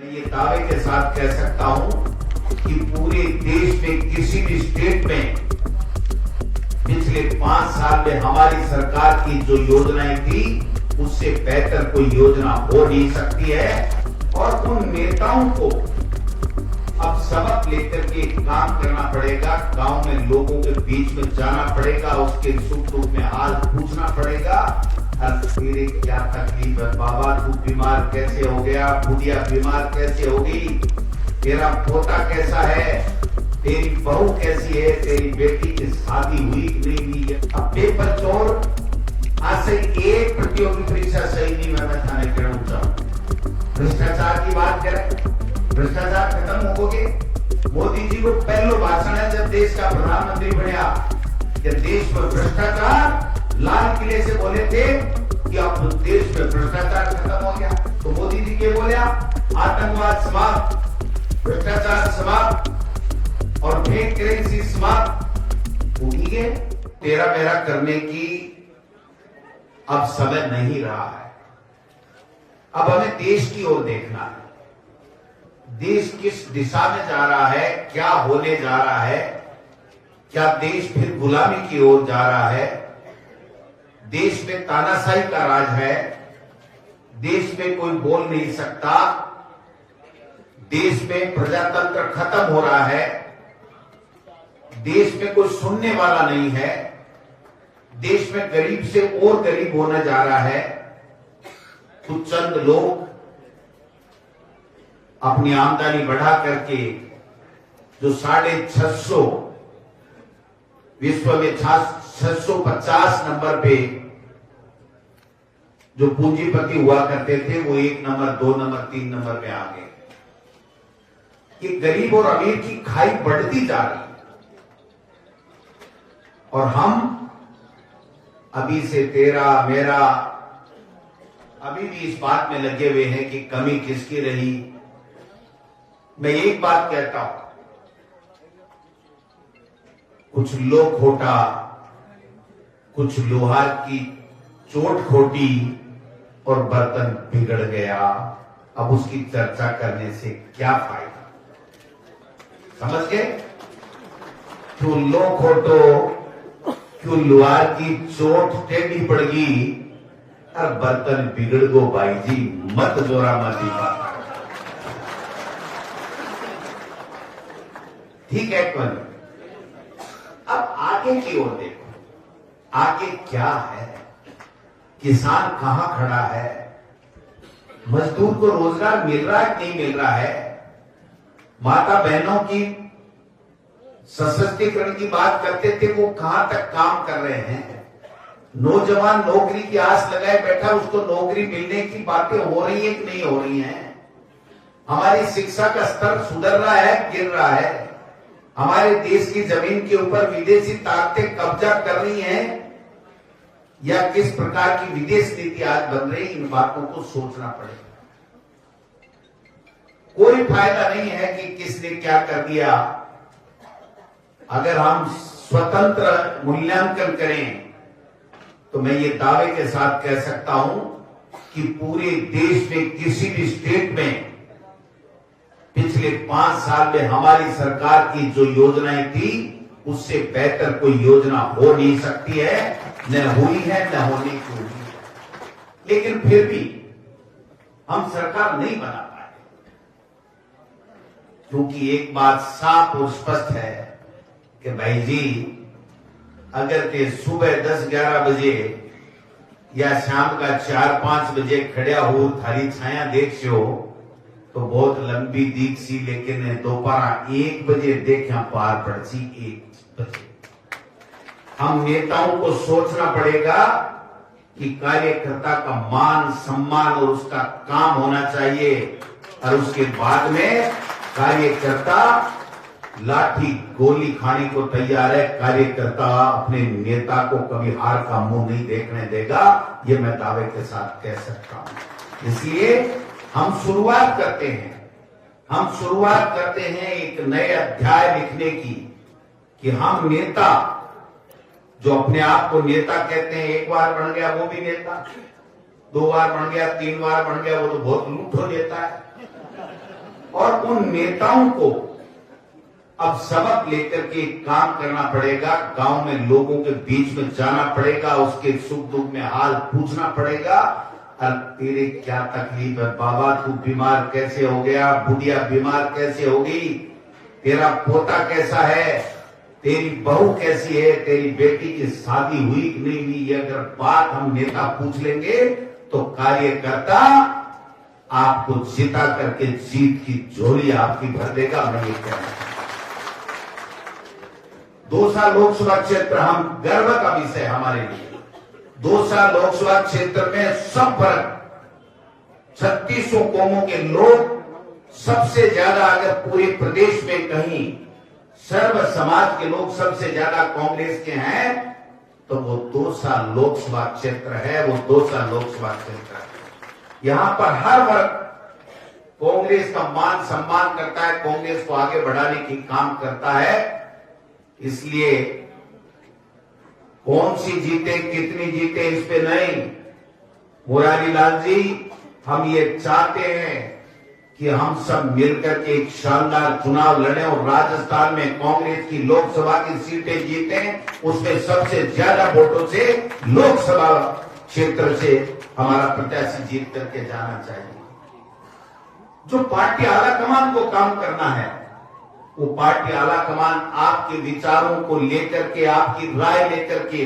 मैं ये दावे के साथ कह सकता हूं कि पूरे देश में किसी भी स्टेट में पिछले 5 साल में हमारी सरकार की जो योजनाएं थी उससे बेहतर कोई योजना हो नहीं सकती है। और उन नेताओं को अब सबक लेकर के काम करना पड़ेगा, गांव में लोगों के बीच में जाना पड़ेगा, उसके सुख दुख में हाल पूछना पड़ेगा। तेरे क्या तकलीफ है बाबा, तू बीमार कैसे हो गया, बुढ़िया बीमार कैसे हो गई, तेरा पोता कैसा है, तेरी बहू कैसी है, तेरी बेटी की शादी हुई कि नहीं हुई है। अब पेपर चोर आज से एक प्रतियोगी परीक्षा सही नहीं मैं थाने के चाहूँ। भ्रष्टाचार की बात करें, भ्रष्टाचार खत्म होगे। मोदी जी को पहला भाषण है जब देश का प्रधानमंत्री बनया कि देश में भ्रष्टाचार, लाल किले से बोले थे कि अब देश में भ्रष्टाचार खत्म हो गया। तो मोदी जी के बोले आतंकवाद समाप्त, भ्रष्टाचार समाप्त और फेक करेंसी समाप्त होगी है। तेरा मेरा करने की अब समय नहीं रहा है। अब हमें देश की ओर देखना है। देश किस दिशा में जा रहा है, क्या होने जा रहा है, क्या देश फिर गुलामी की ओर जा रहा है, देश में तानाशाही का राज है, देश में कोई बोल नहीं सकता, देश में प्रजातंत्र खत्म हो रहा है, देश में कोई सुनने वाला नहीं है, देश में गरीब से और गरीब होने जा रहा है। कुछ चंद लोग अपनी आमदनी बढ़ा करके जो 650 विश्व में 650 नंबर पे जो पूंजीपति हुआ करते थे वो 1 नंबर 2 नंबर 3 नंबर पे आ गए। कि गरीब और अमीर की खाई बढ़ती जा रही है और हम अभी से तेरा मेरा अभी भी इस बात में लगे हुए हैं कि कमी किसकी रही। मैं एक बात कहता हूं, कुछ लोग खोटा, कुछ लोहार की चोट खोटी और बर्तन बिगड़ गया। अब उसकी चर्चा करने से क्या फायदा, समझ गए? क्यों लो खोटो, क्यों लोहार की चोट टेढ़ी पड़ गई और बर्तन बिगड़ गो भाई जी, मत जोरा मत बात। ठीक है कौन? अब आगे की ओर देखो, आगे क्या है, किसान कहां खड़ा है, मजदूर को रोजगार मिल रहा है कि नहीं मिल रहा है, माता बहनों की सशक्तिकरण की बात करते थे वो कहां तक काम कर रहे हैं, नौजवान नौकरी की आस लगाए बैठा उसको नौकरी मिलने की बातें हो रही है कि नहीं हो रही हैं, हमारी शिक्षा का स्तर सुधर रहा है गिर रहा है, हमारे देश की जमीन के ऊपर विदेशी ताकतें कब्जा कर रही हैं या किस प्रकार की विदेश नीति आज बन रही, इन बातों को सोचना पड़ेगा। कोई फायदा नहीं है कि किसने क्या कर दिया। अगर हम स्वतंत्र मूल्यांकन करें तो मैं ये दावे के साथ कह सकता हूं कि पूरे देश में किसी भी स्टेट में पिछले 5 साल में हमारी सरकार की जो योजनाएं थी उससे बेहतर कोई योजना हो नहीं सकती है, न हुई है न होने की हुई है। लेकिन फिर भी हम सरकार नहीं बना पाए क्योंकि एक बात साफ और स्पष्ट है कि भाई जी अगर के सुबह 10-11 बजे या शाम का 4-5 बजे खड़ा हो थारी छाया देख हो तो बहुत लंबी दीख सी, लेकिन दोपहर 1 बजे देखा पार पड़ सी 1 बजे। हम नेताओं को सोचना पड़ेगा कि कार्यकर्ता का मान सम्मान और उसका काम होना चाहिए और उसके बाद में कार्यकर्ता लाठी गोली खाने को तैयार है। कार्यकर्ता अपने नेता को कभी हार का मुंह नहीं देखने देगा, ये मैं दावे के साथ कह सकता हूं। इसलिए हम शुरुआत करते हैं एक नए अध्याय लिखने की कि हम नेता जो अपने आप को नेता कहते हैं, एक बार बन गया वो भी नेता, 2 बार बन गया, 3 बार बन गया वो तो बहुत लूट हो देता है। और उन नेताओं को अब सबक लेकर के काम करना पड़ेगा। गांव में लोगों के बीच में जाना पड़ेगा, उसके सुख दुख में हाल पूछना पड़ेगा। और तेरे क्या तकलीफ है बाबा, तू बीमार कैसे हो गया, बुढ़िया बीमार कैसे हो गई, तेरा पोता कैसा है, तेरी बहू कैसी है, तेरी बेटी की शादी हुई कि नहीं हुई, ये अगर बात हम नेता पूछ लेंगे तो कार्यकर्ता आपको जिता करके जीत की झोली आपकी भर देगा। मैं ये कहना चाहता हूं। दौसा लोकसभा क्षेत्र हम गर्व का विषय हमारे लिए। दौसा लोकसभा क्षेत्र में सब वर्ग 3600 कौमों के लोग सबसे ज्यादा, अगर पूरे प्रदेश में कहीं सर्व समाज के लोग सबसे ज्यादा कांग्रेस के हैं तो वो दौसा लोकसभा क्षेत्र है, वो दौसा लोकसभा क्षेत्र है। यहां पर हर वर्ग कांग्रेस का मान सम्मान करता है, कांग्रेस को आगे बढ़ाने की काम करता है। इसलिए कौन सी जीते कितनी जीते इस पे नहीं, मुरारी लाल जी, हम ये चाहते हैं कि हम सब मिलकर के एक शानदार चुनाव लड़ें और राजस्थान में कांग्रेस की लोकसभा की सीटें जीतें, उसमें सबसे ज्यादा वोटों से लोकसभा क्षेत्र से हमारा प्रत्याशी जीत करके जाना चाहिए। जो पार्टी आला कमान को काम करना है, वो पार्टी आला कमान आपके विचारों को लेकर के, आपकी राय लेकर के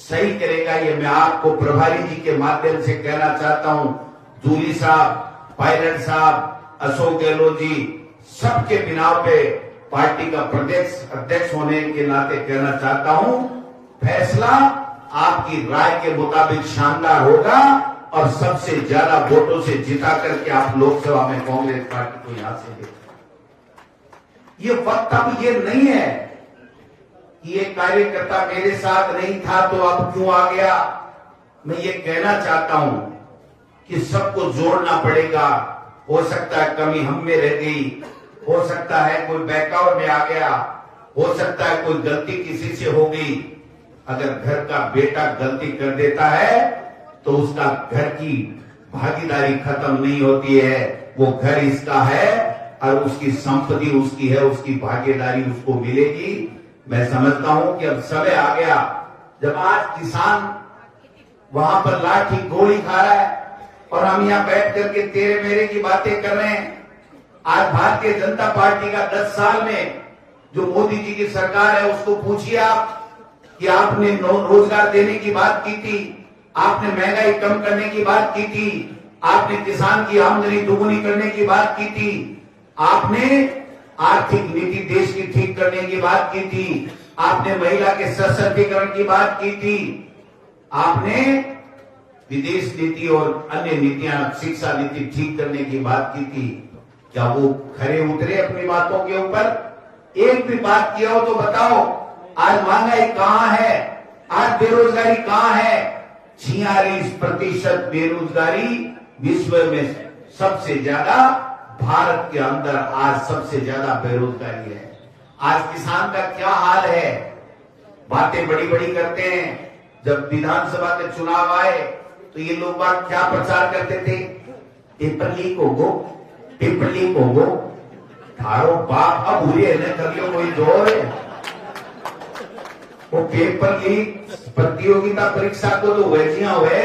सही करेगा। ये मैं आपको प्रभारी जी के माध्यम से कहना चाहता हूं। जूली साहब, पायलट साहब, अशोक गहलोत जी, सबके बिनाव पे पार्टी का प्रदेश अध्यक्ष होने के नाते कहना चाहता हूं, फैसला आपकी राय के मुताबिक शानदार होगा और सबसे ज्यादा वोटों से जिता करके आप लोकसभा में कांग्रेस पार्टी को यहां से लेकर। ये वक्त अब ये नहीं है कि ये कार्यकर्ता मेरे साथ नहीं था तो अब क्यों आ गया। मैं ये कहना चाहता हूं कि सबको जोड़ना पड़ेगा। हो सकता है कमी हम में रह गई, हो सकता है कोई बैकआउट में आ गया, हो सकता है कोई गलती किसी से हो गई। अगर घर का बेटा गलती कर देता है तो उसका घर की भागीदारी खत्म नहीं होती है। वो घर इसका है और उसकी संपत्ति उसकी है, उसकी भागीदारी उसको मिलेगी। मैं समझता हूं कि अब समय आ गया जब आज किसान वहां पर लाठी गोली खा रहा है और हम यहां बैठ करके तेरे मेरे की बातें कर रहे हैं। आज भारतीय जनता पार्टी का 10 साल में जो मोदी जी की सरकार है उसको पूछिए आप कि आपने रोजगार देने की बात की थी, आपने महंगाई कम करने की बात की थी, आपने किसान की आमदनी दोगुनी करने की बात की थी, आपने आर्थिक नीति देश की ठीक करने की बात की थी, आपने महिला के सशक्तिकरण की बात की थी, आपने विदेश नीति और अन्य नीतियां, शिक्षा नीति ठीक करने की बात की थी। क्या वो खरे उतरे अपनी बातों के ऊपर? एक भी बात किया हो तो बताओ। आज महंगाई कहां है, आज बेरोजगारी कहां है? 46% बेरोजगारी विश्व में सबसे ज्यादा, भारत के अंदर आज सबसे ज्यादा बेरोजगारी है। आज किसान का क्या हाल है? बातें बड़ी बड़ी करते हैं। जब विधानसभा के चुनाव आए तो ये लोग बात क्या प्रचार करते थे? पेपर लीक होगो, पेपर लीक होगो। थारो बाप अब हुए न कर लो कोई जोर है। वो पेपर लीक प्रतियोगिता परीक्षा को तो वैजियां हुए,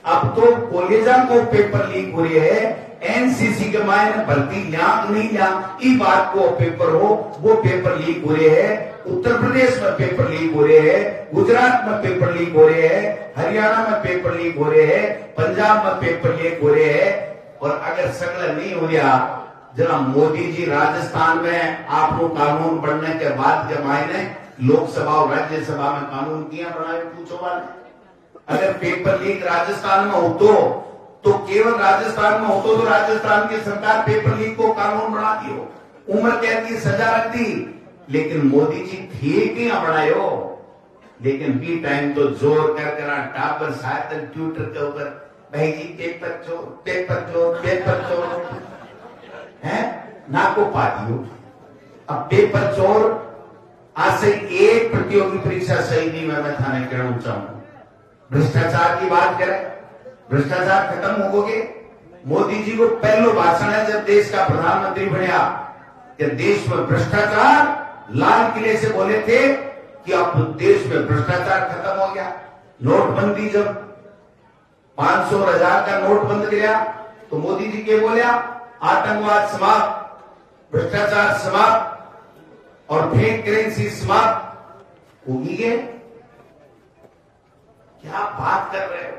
अब तो कॉलेजा को पेपर लीक हो रही है। एनसीसी के मायने भर्ती लिया नहीं लिया, ई बात को पेपर हो, वो पेपर लीक हो रहे हैं। उत्तर प्रदेश में पेपर लीक हो रहे हैं, गुजरात में पेपर लीक हो रहे हैं, हरियाणा में पेपर लीक हो रहे हैं, पंजाब में पेपर लीक हो रहे हैं। और अगर सकल नहीं हो रहा, जरा मोदी जी राजस्थान में आपको कानून बनने के बाद के मायने लोकसभा और राज्यसभा में कानून किया बनाए पूछो वाले। अगर पेपर लीक राजस्थान में हो तो केवल राजस्थान में हो तो राजस्थान की सरकार पेपर लीक को कानून बना दी हो, उम्र कैद की सजा रख दी। लेकिन मोदी जी ठीक ही बनायो, लेकिन बी टाइम तो जोर कर टापर शायद ट्विटर के ऊपर भाई जी पेपर चोर, पेपर चोर, पेपर चोर है ना को पा दियो। अब पेपर चोर आज से एक प्रतियोगी परीक्षा सही नहीं, मैं थाने कहना चाहूंगा। भ्रष्टाचार की बात करें, भ्रष्टाचार खत्म होगे? मोदी जी को पहलो भाषण है जब देश का प्रधानमंत्री बनया कि देश में भ्रष्टाचार, लाल किले से बोले थे कि अब देश में भ्रष्टाचार खत्म हो गया। नोटबंदी जब 500 और 1000 का नोट बंद किया तो मोदी जी के बोलिया आतंकवाद समाप्त, भ्रष्टाचार समाप्त और फेक करेंसी समाप्त होगी। क्या बात कर रहे हो?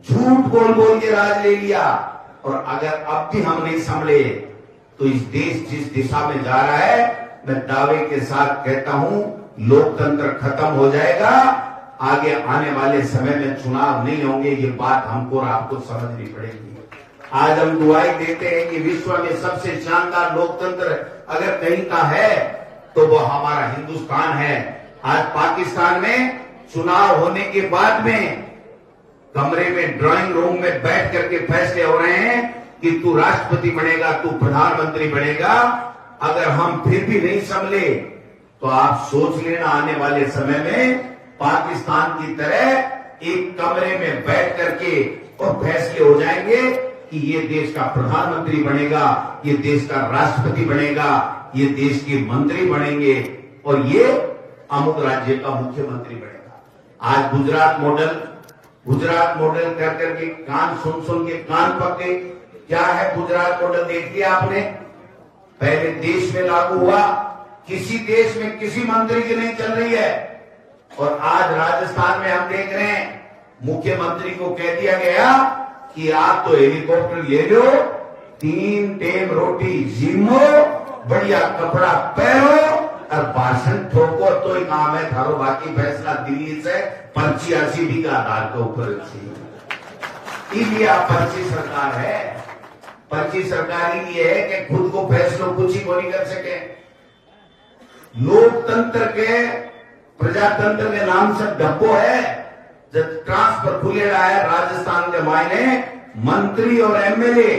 झूठ बोल बोल के राज ले लिया। और अगर अब भी हम नहीं संभले तो इस देश जिस दिशा में जा रहा है, मैं दावे के साथ कहता हूं लोकतंत्र खत्म हो जाएगा। आगे आने वाले समय में चुनाव नहीं होंगे, ये बात हमको और आपको समझनी पड़ेगी। आज हम दुआई देते हैं कि विश्व में सबसे शानदार लोकतंत्र अगर कहीं का है तो वो हमारा हिंदुस्तान है। आज पाकिस्तान में चुनाव होने के बाद में कमरे में, ड्राइंग रूम में बैठ करके फैसले हो रहे हैं कि तू राष्ट्रपति बनेगा, तू प्रधानमंत्री बनेगा। अगर हम फिर भी नहीं संभले तो आप सोच लेना आने वाले समय में पाकिस्तान की तरह एक कमरे में बैठ करके और फैसले हो जाएंगे कि ये देश का प्रधानमंत्री बनेगा, ये देश का राष्ट्रपति बनेगा, ये देश के मंत्री बनेंगे और ये अमुक राज्य का मुख्यमंत्री बनेगा। आज गुजरात मॉडल कर करके कान सुन के कान पके। क्या है गुजरात मॉडल? देख लिया आपने? पहले देश में लागू हुआ, किसी देश में किसी मंत्री की नहीं चल रही है। और आज राजस्थान में हम देख रहे हैं मुख्यमंत्री को कह दिया गया कि आप तो हेलीकॉप्टर ले लो, 3 टाइम रोटी जिमो, बढ़िया कपड़ा पहनो और भाषण ठोको तो ही काम है थारो। बाकी फैसला दिल्ली से 85 का आधार के ऊपर इंडिया पर्ची सरकार है। पर्ची सरकार ही ये है कि खुद को फैसलों कुछ ही को नहीं कर सके। लोकतंत्र के, प्रजातंत्र के नाम से डब्बो है। जब ट्रांसफर खुले रहा है राजस्थान के मायने मंत्री और एमएलए,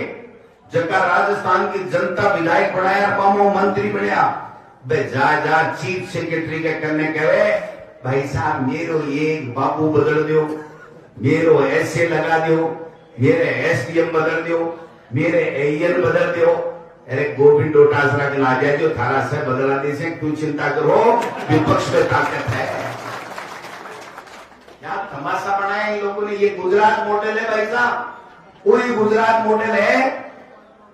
जगह राजस्थान की जनता विधायक बनाया, पामो मंत्री बनया। जा चीफ सेक्रेटरी के करने कहे भाई साहब मेरो एक बाबू बदल दो, मेरो ऐसे लगा दो, मेरे एसडीएम बदल दो, मेरे एएन बदल दो। अरे गोविंद डोटासरा के ला जाए जो थारा से बदला दे से, क्यों चिंता करो, विपक्ष में ताकत है। क्या तमाशा बनाया इन लोगों ने। ये गुजरात मॉडल है भाई साहब, कोई गुजरात मॉडल है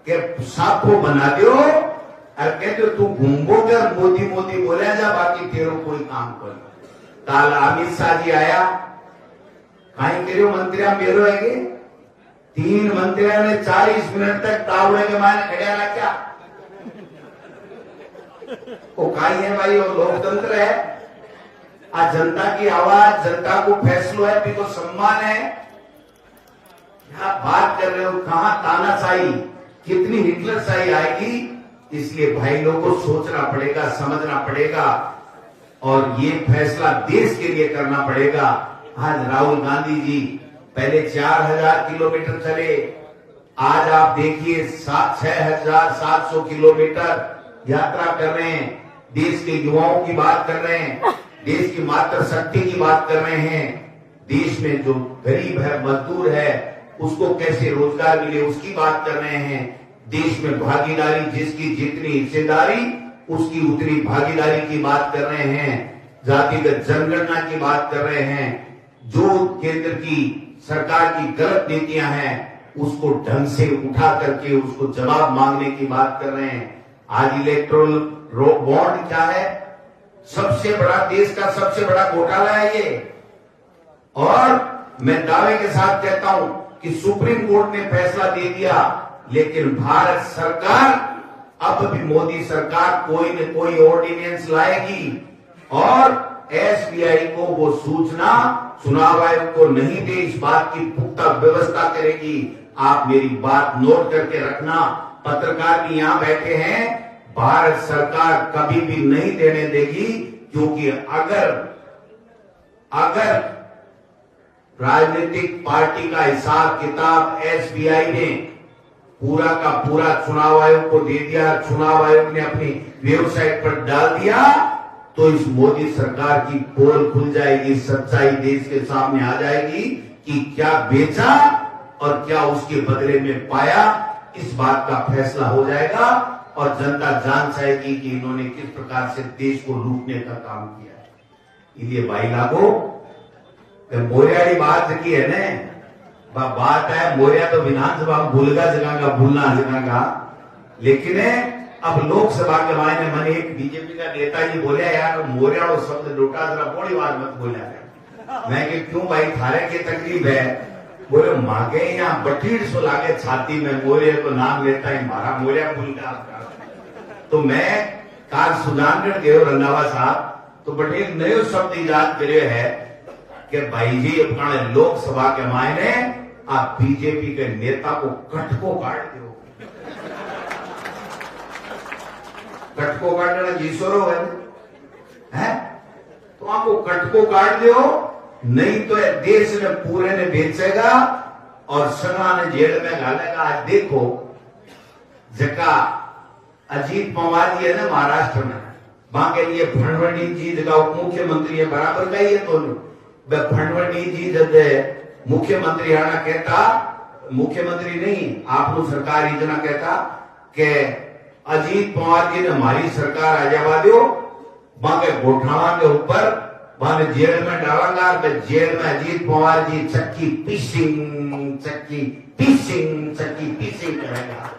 कि सांप को बना दो और कहते तू घूमो कर मोदी मोदी बोला जा, बाकी तेरो कोई काम कर। काल अमित शाह जी आया, कहीं करो मंत्री मेरो है 3 मंत्रियों ने 40 मिनट तक तावड़े के मारे खड़ा रखा। वो कहीं है भाई, वो लोकतंत्र है। आज जनता की आवाज, जनता को फैसलो है, भी को सम्मान है। क्या बात कर रहे हो? कहां तानाशाही, कितनी हिटलरशाही आएगी। इसलिए भाई लोगों को सोचना पड़ेगा, समझना पड़ेगा और ये फैसला देश के लिए करना पड़ेगा। आज राहुल गांधी जी पहले 4000 किलोमीटर चले, आज आप देखिए 6700 किलोमीटर यात्रा कर रहे हैं। देश के युवाओं की बात कर रहे हैं, देश की मातृशक्ति की बात कर रहे हैं। देश में जो गरीब है, मजदूर है, उसको कैसे रोजगार मिले उसकी बात कर रहे हैं। देश में भागीदारी, जिसकी जितनी हिस्सेदारी उसकी उतनी भागीदारी की बात कर रहे हैं। जातिगत जनगणना की बात कर रहे हैं। जो केंद्र की सरकार की गलत नीतियां हैं उसको ढंग से उठा करके उसको जवाब मांगने की बात कर रहे हैं। आज इलेक्ट्रोल बॉन्ड क्या है? सबसे बड़ा, देश का सबसे बड़ा घोटाला है ये। और मैं दावे के साथ कहता हूं कि सुप्रीम कोर्ट ने फैसला दे दिया, लेकिन भारत सरकार, अब भी मोदी सरकार कोई न कोई ऑर्डिनेंस लाएगी और एसबीआई को वो सूचना चुनाव आयोग को नहीं दे, इस बात की पुख्ता व्यवस्था करेगी। आप मेरी बात नोट करके रखना। पत्रकार भी यहां बैठे हैं, भारत सरकार कभी भी नहीं देने देगी, क्योंकि अगर राजनीतिक पार्टी का हिसाब किताब एसबीआई ने पूरा का पूरा चुनाव आयोग को दे दिया, चुनाव आयोग ने अपनी वेबसाइट पर डाल दिया, तो इस मोदी सरकार की पोल खुल जाएगी, सच्चाई देश के सामने आ जाएगी कि क्या बेचा और क्या उसके बदले में पाया, इस बात का फैसला हो जाएगा और जनता जान जाएगी कि इन्होंने किस प्रकार से देश को लूटने का काम किया है। इसलिए भाई लागो मोरिया बात की है न, बात है मोरिया तो विधानसभा में भूलगा जगह भूलना जगह, लेकिन अब लोकसभा के मायने मैंने एक बीजेपी का नेता जी बोले यार मोरिया और शब्द लूटा जरा बड़ी बात मत बोला। मैं कि क्यों भाई थारे की तकलीफ है? बोले मांगे यहाँ बटीर सो लागे छाती में, मोरिया को नाम लेता ही मारा मोरिया भूल गया। तो मैं काल सुजानगढ़ गए रंधावा साहब तो बटीर नयो शब्द ईजाद करे है कि भाई जी अपना लोकसभा के मायने आप बीजेपी के नेता को कटको काट दो। कटको काटना जीसोरो है तो आपको कटको काट दो, नहीं तो देश ने पूरे ने बेचेगा और सना ने जेल में डालेगा। आज देखो जका अजीत पवार जी है ना महाराष्ट्र में, वहां के लिए फडणवीस जी जगह उप मुख्यमंत्री है, बराबर का ही है। तो फडणवीस जी जब मुख्यमंत्री आना कहता, मुख्यमंत्री नहीं आप सरकार इतना कहता कि अजीत पवार जी ने हमारी सरकार आ जावा दो, वहां के घोटाला के ऊपर वहां जेल में डालेगा। जेल में अजीत पवार जी चक्की पीसिंग चक्की पीसिंग चक्की पीसिंग करेगा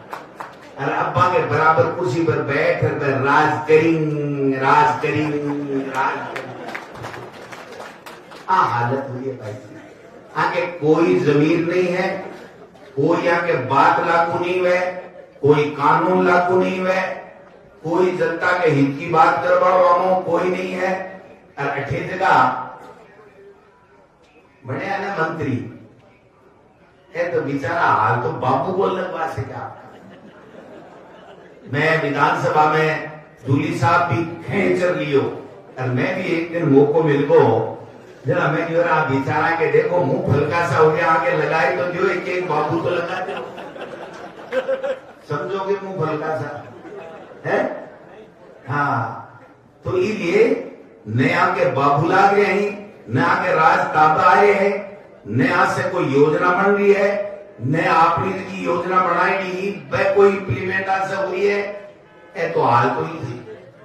और अब्बा के बराबर कुर्सी पर बैठ कर राज करेंगे राज करेंगे राज हालत हुई है भाई। आगे कोई जमीन नहीं है, कोई आगे बात लागू नहीं है, कोई कानून लागू नहीं है, कोई जनता के हित की बात करवाओ कोई नहीं है। और अठे जगह बने ना मंत्री है तो बेचारा हाल तो बापू बोलने के बाद से क्या। मैं विधानसभा में दूली साहब भी खेच लियो और मैं भी एक दिन मौको मिल गो जरा मैं जो रहा बेचारा के देखो मुंह हल्का सा हो गया आगे लगाए तो जो एक एक बाबू तो लगा दो, समझोगे मुंह हल्का सा है। हाँ तो इसलिए नया के बाबू लाग रहे हैं, नया के राज ताबा आए हैं, नया से कोई योजना बन रही है, नया अपनी की योजना बनाई वह कोई इम्प्लीमेंट आज हुई है। तो हाल तो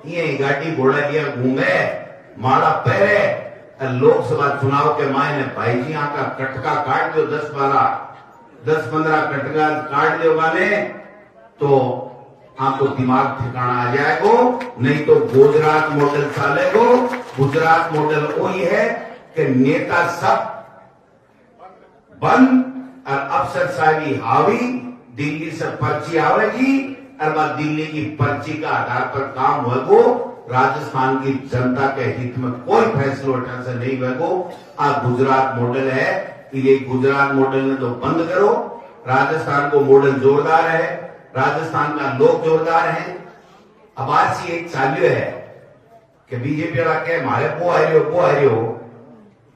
ये गाड़ी घोड़ा लिया घूमे माड़ा पैरे लोकसभा चुनाव के मायने भाई जी यहाँ का कटका काट दो 10-15 कटका काट दो गाने तो आपको दिमाग ठिकाना आ जाएगो। नहीं तो गुजरात मॉडल चलेगो। गुजरात मॉडल वही है कि नेता सब बंद और अफसर साहबी हावी, दिल्ली से पर्ची आवेगी और बाद दिल्ली की पर्ची का आधार पर काम होगो। राजस्थान की जनता के हित में कोई फैसला उठा से नहीं होगो। आज गुजरात मॉडल है, ये गुजरात मॉडल ने तो बंद करो। राजस्थान को मॉडल जोरदार है, राजस्थान का लोग जोरदार है। अब आज ही एक चालू है कि बीजेपी वाला कहे हमारे वो आ रहे हो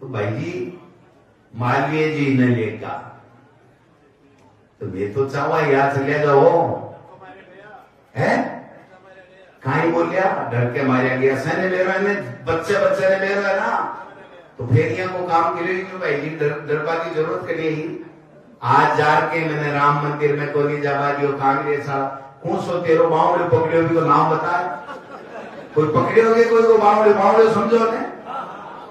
तो भाई जी मालवीय जी ने लेगा तो मैं तो चाहवा याद चले जाओ है कहीं बोल गया डर के मारा गया सैन्य मेरा बच्चे ने मेरा है ना तो फिर यहाँ को काम के लिए क्यों भाई जी डरबा की जरूरत के लिए ही आज जार के मैंने राम मंदिर में को नहीं जावा दियो कांग्रेस कौन सो तेरो बावड़े पकड़े भी को नाम बताए कोई पकड़े होगे कोई को बावड़े समझो ने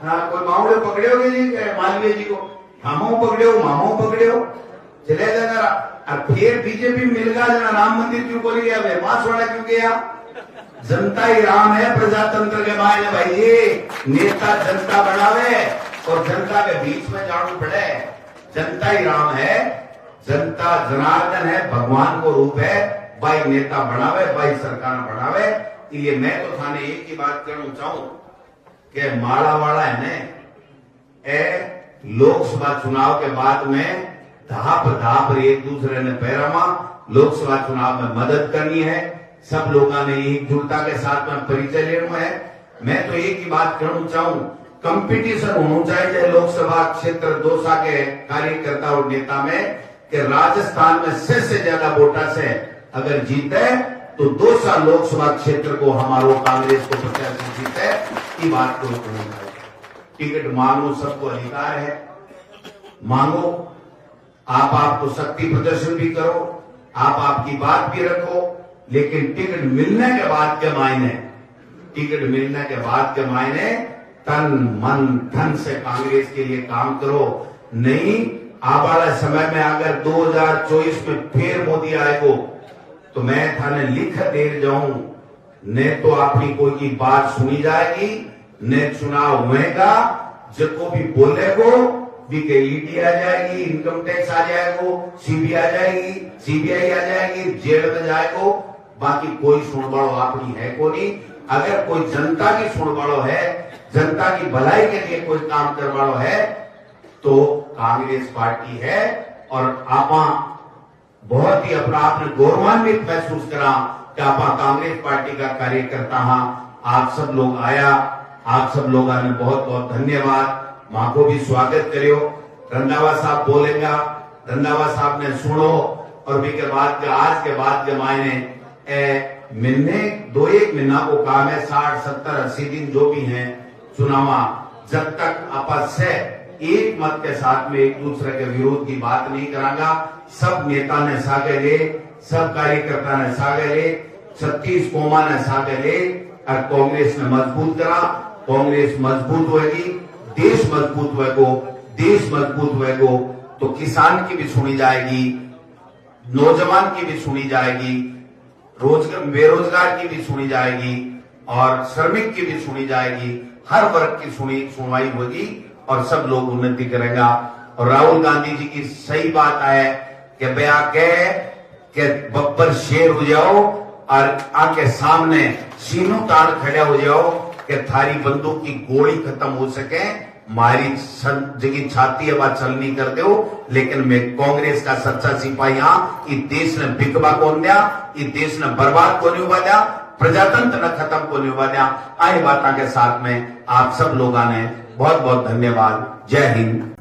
हाँ कोई बावड़े पकड़े होगे जी मालवीय जी को मामो पकड़े हो चले जाना और फिर बीजेपी मिल गया जना राम मंदिर क्यों बोली गया वे मासवाड़ा क्यों गया। जनता ही राम है प्रजातंत्र के मायने भाई जी नेता जनता बनावे और जनता के बीच में जाना पड़े। जनता ही राम है, जनता जनार्दन है, भगवान को रूप है। भाई नेता बनावे भाई सरकार बनावे। इसलिए मैं तो थाने एक ही बात करना चाहूं कि माड़ा वाला है ने लोकसभा चुनाव के बाद में धाप एक दूसरे ने पैरामा लोकसभा चुनाव में मदद करनी है। सब लोगों ने एकजुटता के साथ में परिचय लेना है। मैं तो एक ही बात करना चाहूं कंपटीशन होना चाहिए लोकसभा क्षेत्र दौसा के कार्यकर्ता और नेता में कि राजस्थान में से ज्यादा वोटा से अगर जीते तो दौसा लोकसभा क्षेत्र को हमारो कांग्रेस को प्रत्याशी जीते। ये बात को टिकट मांगो सबको अधिकार है, मांगो आप आपको शक्ति प्रदर्शन भी करो, आप आपकी बात भी रखो, लेकिन टिकट मिलने के बाद के मायने, टिकट मिलने के बाद के मायने तन मन धन से कांग्रेस के लिए काम करो। नहीं आने वाले समय में अगर 2024 में फिर मोदी आएगो तो मैं थाने लिख दे जाऊं, न तो अपनी कोई की बात सुनी जाएगी, न चुनाव होएगा, जिसको भी बोलेगो भी के ईडी आ जाएगी, इनकम टैक्स आ जाएगो, सीबीआई आ जाएगी, जेल में जाएगो, बाकी कोई सुनवाड़ो अपनी है को नहीं। अगर कोई जनता की सुनवाड़ो है, जनता की भलाई के लिए कोई काम करवाड़ो है तो कांग्रेस पार्टी है। और आपा बहुत ही अपना आपने गौरवान्वित महसूस करा कि आपा कांग्रेस पार्टी का कार्यकर्ता हाँ। आप सब लोग आया, आप सब लोगों ने बहुत बहुत धन्यवाद, मां को भी स्वागत करियो। रंधावा साहब बोलेगा, रंधावा साहब ने सुनो, और भी के बाद आज के बाद के मायने महीने 2-1 महीना को काम है, 60, 70, 80 दिन जो भी हैं चुनावा, जब तक आपस से एक मत के साथ में एक दूसरे के विरोध की बात नहीं करांगा। सब नेता ने सागे ले, सब कार्यकर्ता ने सागे ले, 36 कौमा ने सागे ले, और कांग्रेस ने मजबूत करा। कांग्रेस मजबूत होगी, देश मजबूत होएगो, देश मजबूत होएगो तो किसान की भी सुनी जाएगी, नौजवान की भी सुनी जाएगी, बेरोजगार की भी सुनी जाएगी, और श्रमिक की भी सुनी जाएगी। हर वर्ग की सुनवाई होगी और सब लोग उन्नति करेगा। और राहुल गांधी जी की सही बात है कि बया के बब्बर शेर हो जाओ और आके सामने सीनों तान खड़े हो जाओ कि थारी बंदूक की गोली खत्म हो सके, मारी जगी छाती अब चल नहीं कर दो। लेकिन मैं कांग्रेस का सच्चा सिपाही हाँ, इस देश ने बिकवा कौन दिया, इस देश ने बर्बाद को नहीं हुआ दिया, प्रजातंत्र ने खत्म को नहीं हुआ दिया। आई बातों के साथ में आप सब लोगों ने बहुत बहुत धन्यवाद। जय हिंद।